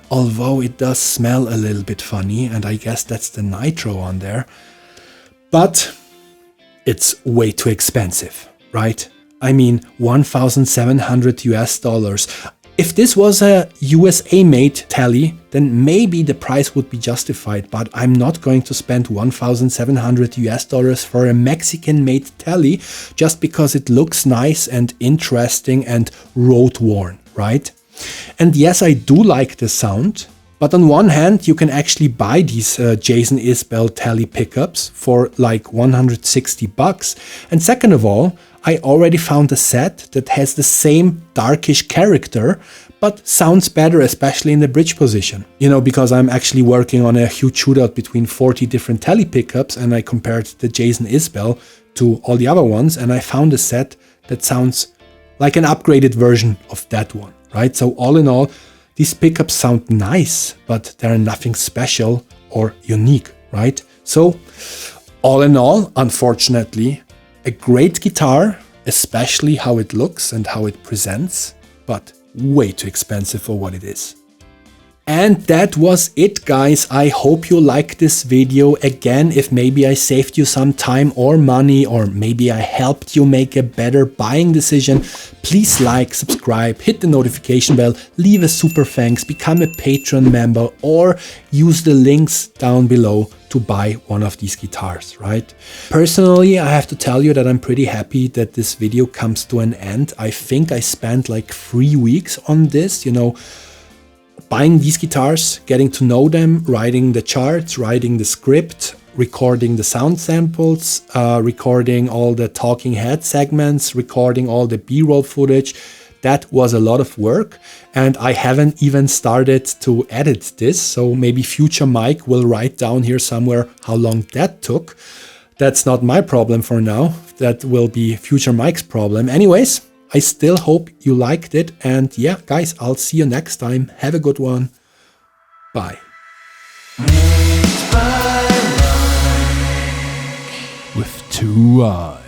although it does smell a little bit funny, and I guess that's the nitro on there. But it's way too expensive, right? I mean, $1,700 US. If this was a USA made Tele, then maybe the price would be justified, but I'm not going to spend $1,700 US for a Mexican made Tele just because it looks nice and interesting and road worn, right? And yes, I do like the sound, but on one hand, you can actually buy these Jason Isbell Tele pickups for like 160 bucks. And second of all, I already found a set that has the same darkish character, but sounds better, especially in the bridge position. You know, because I'm actually working on a huge shootout between 40 different Tele pickups, and I compared the Jason Isbell to all the other ones, and I found a set that sounds like an upgraded version of that one, right? So all in all, these pickups sound nice, but they're nothing special or unique, right? So all in all, unfortunately, a great guitar, especially how it looks and how it presents, but way too expensive for what it is. And that was it, guys. I hope you liked this video. Again, if maybe I saved you some time or money, or maybe I helped you make a better buying decision, please like, subscribe, hit the notification bell, leave a super thanks, become a Patreon member, or use the links down below to buy one of these guitars, right? Personally, I have to tell you that I'm pretty happy that this video comes to an end. I think I spent like 3 weeks on this, you know, buying these guitars, getting to know them, writing the charts, writing the script, recording the sound samples, recording all the talking head segments, recording all the B-roll footage. That was a lot of work, and I haven't even started to edit this, so maybe future Mike will write down here somewhere how long that took. That's not my problem for now. That will be future Mike's problem. Anyways, I still hope you liked it, and yeah, guys, I'll see you next time. Have a good one. Bye. With 2 eyes.